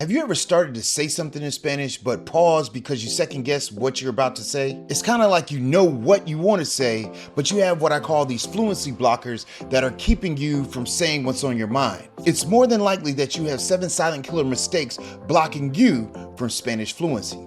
Have you ever started to say something in Spanish but pause because you second guess what you're about to say? It's kind of like you know what you want to say, but you have what I call these fluency blockers that are keeping you from saying what's on your mind. It's more than likely that you have 7 silent killer mistakes blocking you from Spanish fluency.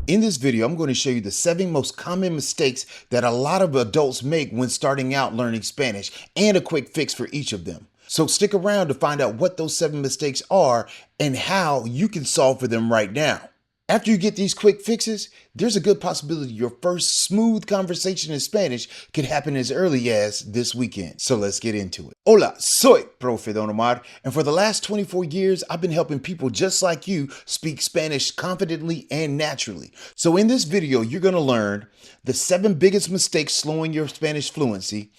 In this video, I'm going to show you the 7 most common mistakes that a lot of adults make when starting out learning Spanish and a quick fix for each of them. So stick around to find out what those 7 mistakes are and how you can solve for them right now. After you get these quick fixes, there's a good possibility your first smooth conversation in Spanish could happen as early as this weekend. So let's get into it. Hola, soy Profe Don Omar, and for the last 24 years, I've been helping people just like you speak Spanish confidently and naturally. So in this video, you're going to learn the 7 biggest mistakes slowing your Spanish fluency,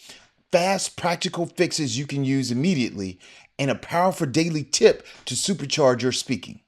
fast practical fixes you can use immediately, and a powerful daily tip to supercharge your speaking.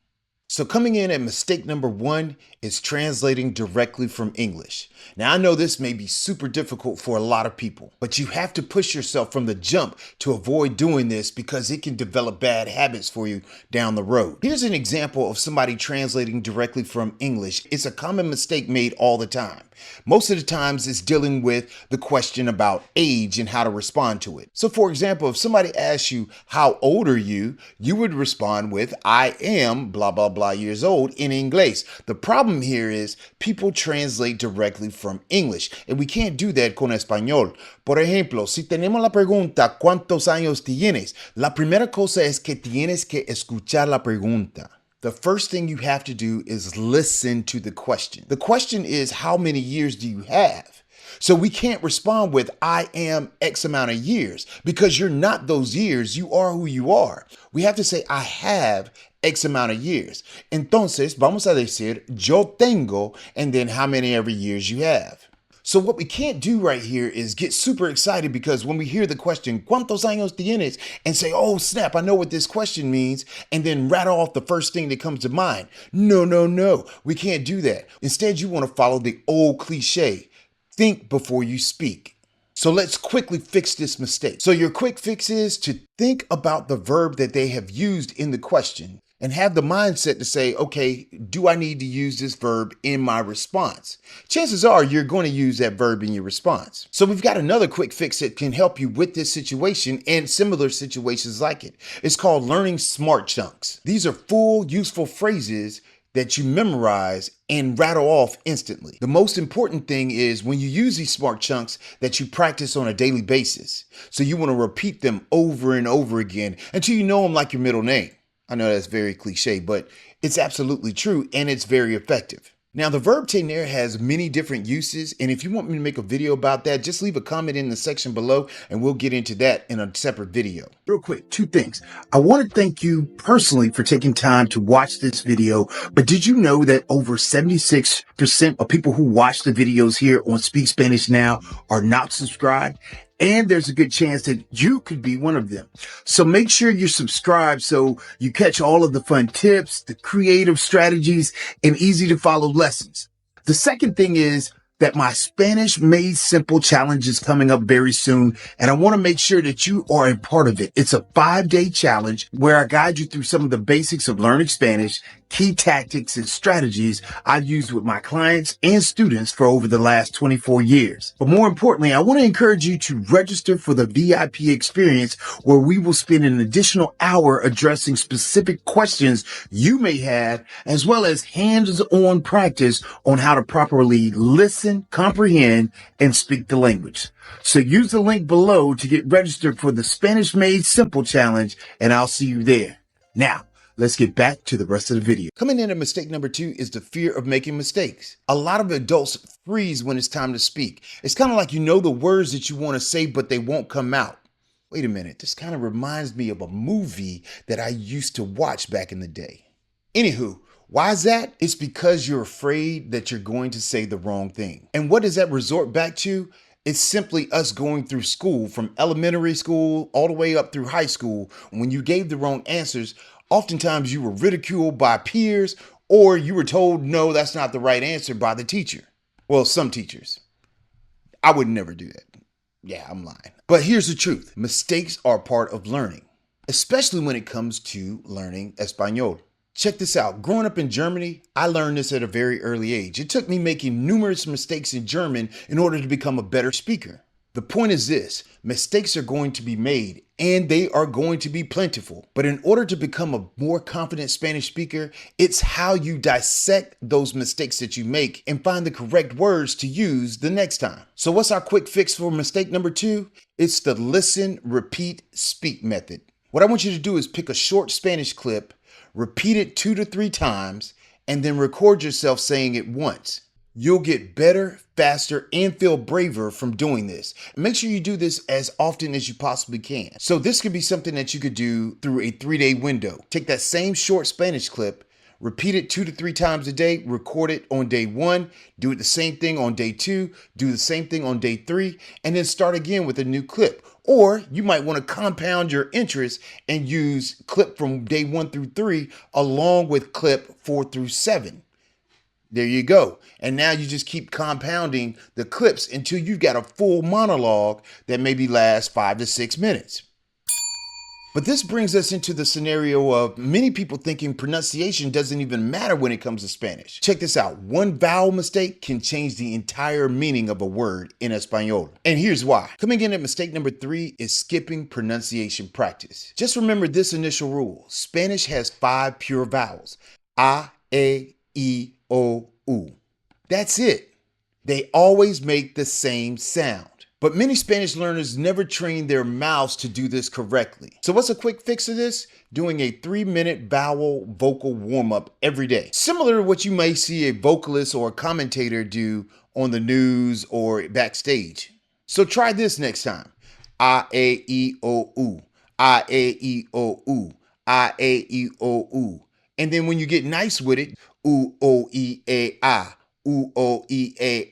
So coming in at mistake number 1 is translating directly from English. Now I know this may be super difficult for a lot of people, but you have to push yourself from the jump to avoid doing this because it can develop bad habits for you down the road. Here's an example of somebody translating directly from English. It's a common mistake made all the time. Most of the times it's dealing with the question about age and how to respond to it. So for example, if somebody asks you, how old are you? You would respond with, I am blah, blah, blah years old in English. The problem here is people translate directly from English and we can't do that con español. Por ejemplo, si tenemos la pregunta, ¿cuántos años tienes? La primera cosa es que tienes que escuchar la pregunta. The first thing you have to do is listen to the question. The question is, how many years do you have? So we can't respond with, I am X amount of years, because you're not those years. You are who you are. We have to say, I have X amount of years. Entonces, vamos a decir, yo tengo, and then how many ever years you have. So what we can't do right here is get super excited because when we hear the question, ¿Cuántos años tienes? And say, oh snap, I know what this question means, and then rattle off the first thing that comes to mind. No. We can't do that. Instead, you want to follow the old cliche. Think before you speak. So let's quickly fix this mistake. So your quick fix is to think about the verb that they have used in the question and have the mindset to say, okay, do I need to use this verb in my response? Chances are you're going to use that verb in your response. So we've got another quick fix that can help you with this situation and similar situations like it. It's called learning smart chunks. These are full, useful phrases that you memorize and rattle off instantly. The most important thing is when you use these smart chunks that you practice on a daily basis. So you want to repeat them over and over again until you know them like your middle name. I know that's very cliche, but it's absolutely true and it's very effective. Now, the verb tener has many different uses, and if you want me to make a video about that, just leave a comment in the section below and we'll get into that in a separate video. Real quick, 2 things. I want to thank you personally for taking time to watch this video, but did you know that over 76% of people who watch the videos here on Speak Spanish Now are not subscribed? And there's a good chance that you could be one of them. So make sure you're subscribed so you catch all of the fun tips, the creative strategies, and easy to follow lessons. The second thing is that my Spanish Made Simple challenge is coming up very soon, and I want to make sure that you are a part of it. It's a 5-day challenge where I guide you through some of the basics of learning Spanish, key tactics and strategies I've used with my clients and students for over the last 24 years. But more importantly, I want to encourage you to register for the VIP experience where we will spend an additional hour addressing specific questions you may have, as well as hands-on practice on how to properly listen, comprehend, and speak the language. So use the link below to get registered for the Spanish Made Simple Challenge, and I'll see you there. Now, let's get back to the rest of the video. Coming in at mistake number 2 is the fear of making mistakes. A lot of adults freeze when it's time to speak. It's kind of like you know the words that you want to say, but they won't come out. Wait a minute, this kind of reminds me of a movie that I used to watch back in the day. Anywho, why is that? It's because you're afraid that you're going to say the wrong thing. And what does that resort back to? It's simply us going through school, from elementary school all the way up through high school. When you gave the wrong answers, oftentimes you were ridiculed by peers, or you were told, no, that's not the right answer by the teacher. Well, some teachers. I would never do that. Yeah, I'm lying. But here's the truth. Mistakes are part of learning. especially when it comes to learning Espanol. Check this out. Growing up in Germany, I learned this at a very early age. It took me making numerous mistakes in German in order to become a better speaker. The point is this: mistakes are going to be made and they are going to be plentiful. But in order to become a more confident Spanish speaker, it's how you dissect those mistakes that you make and find the correct words to use the next time. So what's our quick fix for mistake number 2? It's the listen, repeat, speak method. What I want you to do is pick a short Spanish clip, repeat it 2 to 3 times, and then record yourself saying it once. You'll get better, faster, and feel braver from doing this. Make sure you do this as often as you possibly can. So this could be something that you could do through a 3-day window. Take that same short Spanish clip, repeat it 2 to 3 times a day, record it on day 1, do it the same thing on day 2, do the same thing on day 3, and then start again with a new clip. Or you might want to compound your interest and use clip from day 1 through 3 along with clip 4 through 7. There you go. And now you just keep compounding the clips until you've got a full monologue that maybe lasts 5 to 6 minutes. But this brings us into the scenario of many people thinking pronunciation doesn't even matter when it comes to Spanish. Check this out. One vowel mistake can change the entire meaning of a word in Espanol. And here's why. Coming in at mistake number 3 is skipping pronunciation practice. Just remember this initial rule. Spanish has 5 pure vowels. A, E, O, U. That's it. They always make the same sound. But many Spanish learners never train their mouths to do this correctly. So what's a quick fix of this? Doing a 3-minute vowel vocal warm-up every day. Similar to what you may see a vocalist or a commentator do on the news or backstage. So try this next time. A, E, O, U. A, E, O, U. A, E, O, U. And then when you get nice with it, U, O, E, A. U, O, E, A.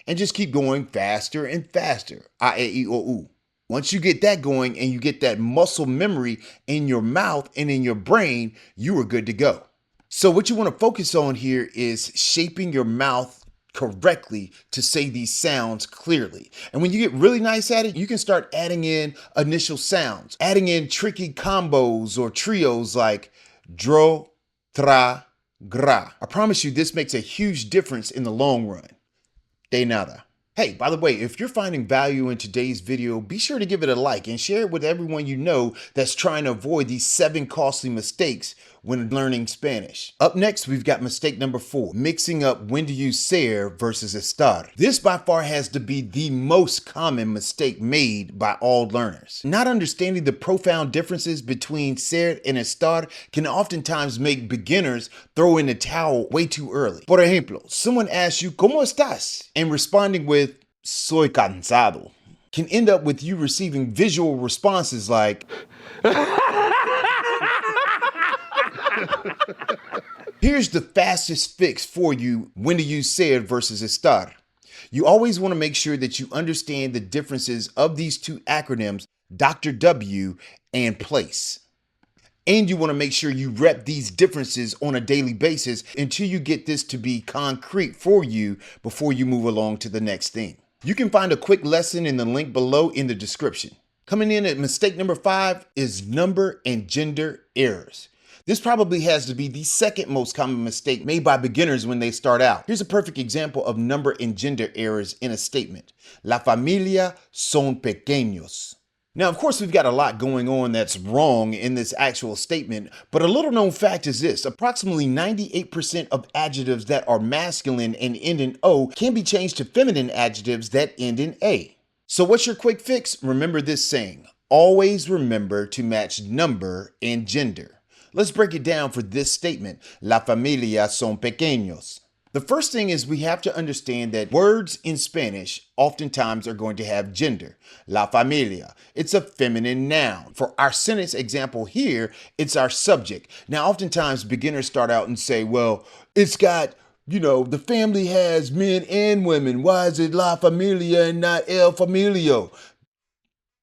And just keep going faster and faster. A, E, O, U. Once you get that going and you get that muscle memory in your mouth and in your brain, you are good to go. So what you want to focus on here is shaping your mouth correctly to say these sounds clearly. And when you get really nice at it, you can start adding in initial sounds, adding in tricky combos or trios like dro, tra, gra. I promise you this makes a huge difference in the long run. De nada. Hey, by the way, if you're finding value in today's video, be sure to give it a like and share it with everyone you know that's trying to avoid these 7 costly mistakes when learning Spanish. Up next, we've got mistake number 4, mixing up when to use ser versus estar. This by far has to be the most common mistake made by all learners. Not understanding the profound differences between ser and estar can oftentimes make beginners throw in the towel way too early. Por ejemplo, someone asks you, ¿Cómo estás? And responding with, soy cansado, can end up with you receiving visual responses like, Here's the fastest fix for you when to use ser versus estar. You always want to make sure that you understand the differences of these 2 acronyms, Dr. W and place. And you want to make sure you rep these differences on a daily basis until you get this to be concrete for you before you move along to the next thing. You can find a quick lesson in the link below in the description. Coming in at mistake number 5 is number and gender errors. This probably has to be the second most common mistake made by beginners when they start out. Here's a perfect example of number and gender errors in a statement. La familia son pequeños. Now, of course, we've got a lot going on that's wrong in this actual statement, but a little known fact is this: approximately 98% of adjectives that are masculine and end in O can be changed to feminine adjectives that end in A. So what's your quick fix? Remember this saying: always remember to match number and gender. Let's break it down for this statement. La familia son pequeños. The first thing is we have to understand that words in Spanish oftentimes are going to have gender. La familia, it's a feminine noun. For our sentence example here, it's our subject. Now, oftentimes beginners start out and say, well, it's got, the family has men and women. Why is it la familia and not el familio?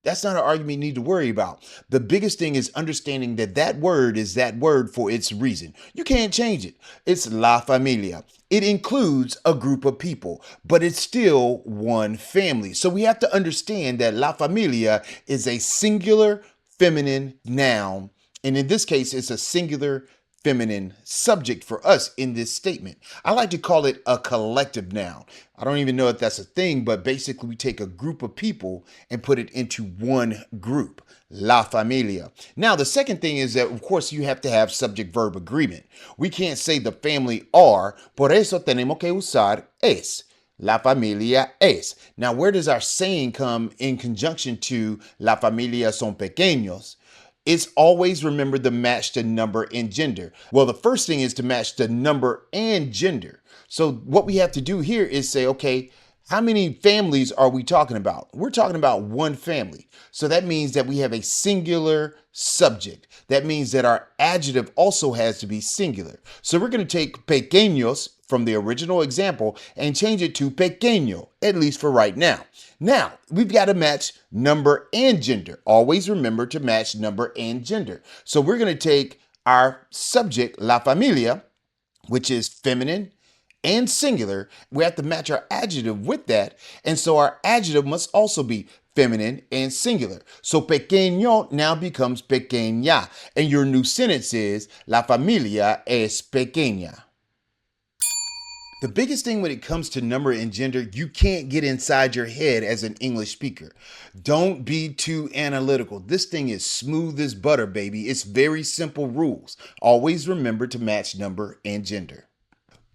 That's not an argument you need to worry about. The biggest thing is understanding that that word is that word for its reason. You can't change it. It's la familia. It includes a group of people, but it's still one family. So we have to understand that la familia is a singular feminine noun. And in this case, it's a singular feminine subject for us in this statement. I like to call it a collective noun. I don't even know if that's a thing, but basically we take a group of people and put it into one group, la familia. Now, the second thing is that, of course, you have to have subject-verb agreement. We can't say the family are, por eso tenemos que usar es. La familia es. Now, where does our saying come in conjunction to la familia son pequeños? It's always remember to match the number and gender. Well, the first thing is to match the number and gender. So what we have to do here is say, okay, how many families are we talking about? We're talking about one family. So that means that we have a singular subject. That means that our adjective also has to be singular. So we're going to take pequeños from the original example and change it to pequeño, at least for right now. Now, we've got to match number and gender. Always remember to match number and gender. So we're going to take our subject, la familia, which is feminine and singular. We have to match our adjective with that. And so our adjective must also be feminine and singular. So pequeño now becomes pequeña. And your new sentence is, la familia es pequeña. The biggest thing when it comes to number and gender, you can't get inside your head as an English speaker. Don't be too analytical. This thing is smooth as butter, baby. It's very simple rules. Always remember to match number and gender.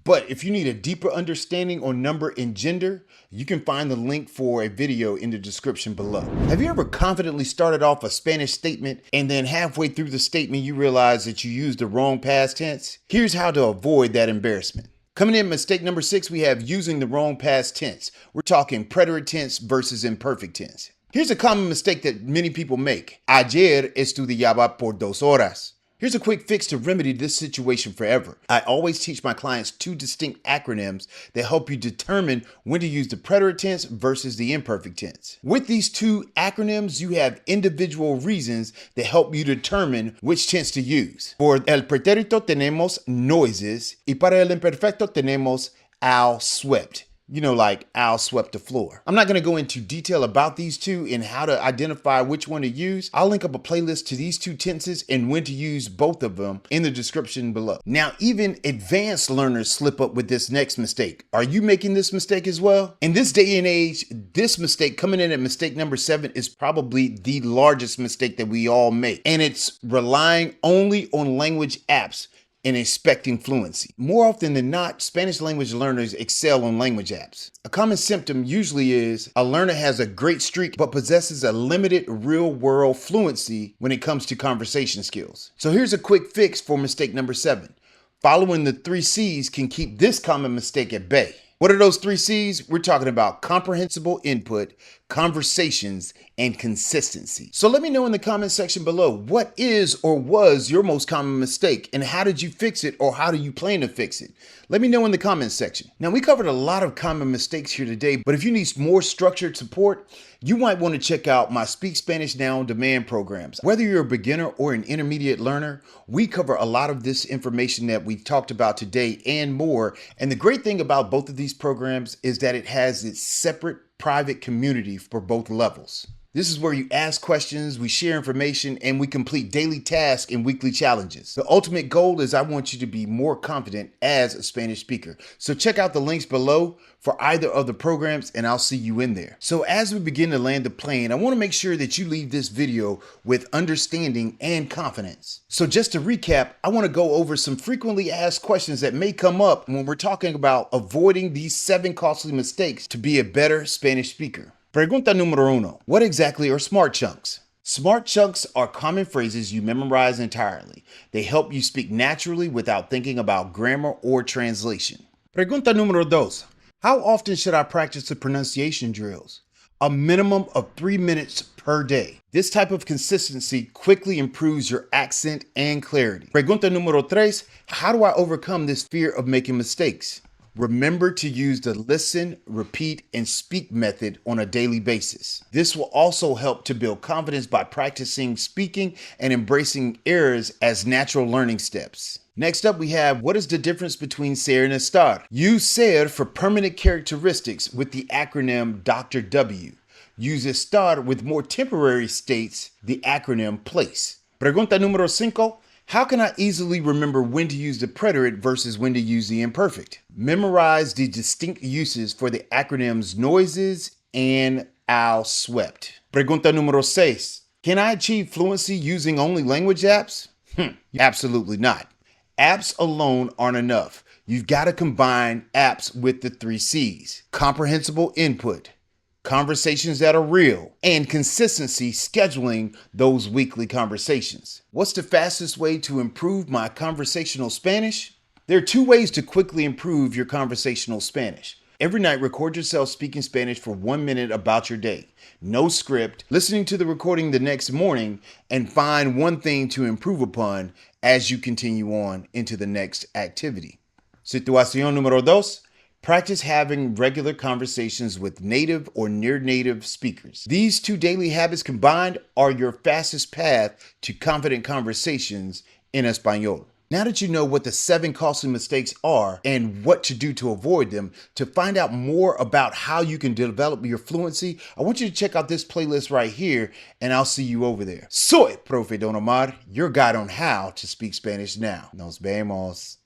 But if you need a deeper understanding on number and gender, you can find the link for a video in the description below. Have you ever confidently started off a Spanish statement and then halfway through the statement you realize that you used the wrong past tense? Here's how to avoid that embarrassment. Coming in mistake number 6, we have using the wrong past tense. We're talking preterite tense versus imperfect tense. Here's a common mistake that many people make. Ayer estudiaba por 2 horas. Here's a quick fix to remedy this situation forever. I always teach my clients 2 distinct acronyms that help you determine when to use the preterite tense versus the imperfect tense. With these 2 acronyms, you have individual reasons that help you determine which tense to use. For el pretérito tenemos noises y para el imperfecto tenemos Al swept. You know, like Al swept the floor. I'm not going to go into detail about these 2 and how to identify which one to use. I'll link up a playlist to these 2 tenses and when to use both of them in the description below. Now, even advanced learners slip up with this next mistake. Are you making this mistake as well? In this day and age, this mistake coming in at mistake number 7 is probably the largest mistake that we all make. And it's relying only on language apps and expecting fluency. More often than not, Spanish language learners excel on language apps. A common symptom usually is a learner has a great streak but possesses a limited real-world fluency when it comes to conversation skills. So here's a quick fix for mistake number 7. Following the 3 C's can keep this common mistake at bay. What are those 3 C's? We're talking about comprehensible input, conversations, and consistency. So let me know in the comment section below, what is or was your most common mistake and how did you fix it or how do you plan to fix it? Let me know in the comment section. Now, we covered a lot of common mistakes here today, but if you need more structured support, you might want to check out my Speak Spanish Now on Demand programs. Whether you're a beginner or an intermediate learner, we cover a lot of this information that we talked about today and more. And the great thing about both of these programs is that it has its separate private community for both levels. This is where you ask questions, we share information, and we complete daily tasks and weekly challenges. The ultimate goal is I want you to be more confident as a Spanish speaker. So check out the links below for either of the programs and I'll see you in there. So as we begin to land the plane, I want to make sure that you leave this video with understanding and confidence. So just to recap, I want to go over some frequently asked questions that may come up when we're talking about avoiding these 7 costly mistakes to be a better Spanish speaker. Pregunta número 1. What exactly are smart chunks? Smart chunks are common phrases you memorize entirely. They help you speak naturally without thinking about grammar or translation. Pregunta número 2. How often should I practice the pronunciation drills? A minimum of 3 minutes per day. This type of consistency quickly improves your accent and clarity. Pregunta número 3. How do I overcome this fear of making mistakes? Remember to use the listen, repeat, and speak method on a daily basis. This will also help to build confidence by practicing speaking and embracing errors as natural learning steps. Next up, we have what is the difference between ser and estar? Use ser for permanent characteristics with the acronym Dr. W. use Estar with more temporary states, the acronym place. Pregunta número 5. How can I easily remember when to use the preterite versus when to use the imperfect? Memorize the distinct uses for the acronyms noises and owl swept. Pregunta número 6. Can I achieve fluency using only language apps? Absolutely not. Apps alone aren't enough. You've got to combine apps with the 3 C's. Comprehensible input, conversations that are real, and consistency scheduling those weekly conversations. What's the fastest way to improve my conversational Spanish? There are 2 ways to quickly improve your conversational Spanish. Every night, record yourself speaking Spanish for 1 minute about your day. No script, listening to the recording the next morning, and find one thing to improve upon as you continue on into the next activity. Situación número 2. Practice having regular conversations with native or near native speakers. These 2 daily habits combined are your fastest path to confident conversations in Espanol. Now that you know what the 7 costly mistakes are and what to do to avoid them, to find out more about how you can develop your fluency, I want you to check out this playlist right here, and I'll see you over there. Soy Profe Don Omar, your guide on how to speak Spanish now. Nos vemos.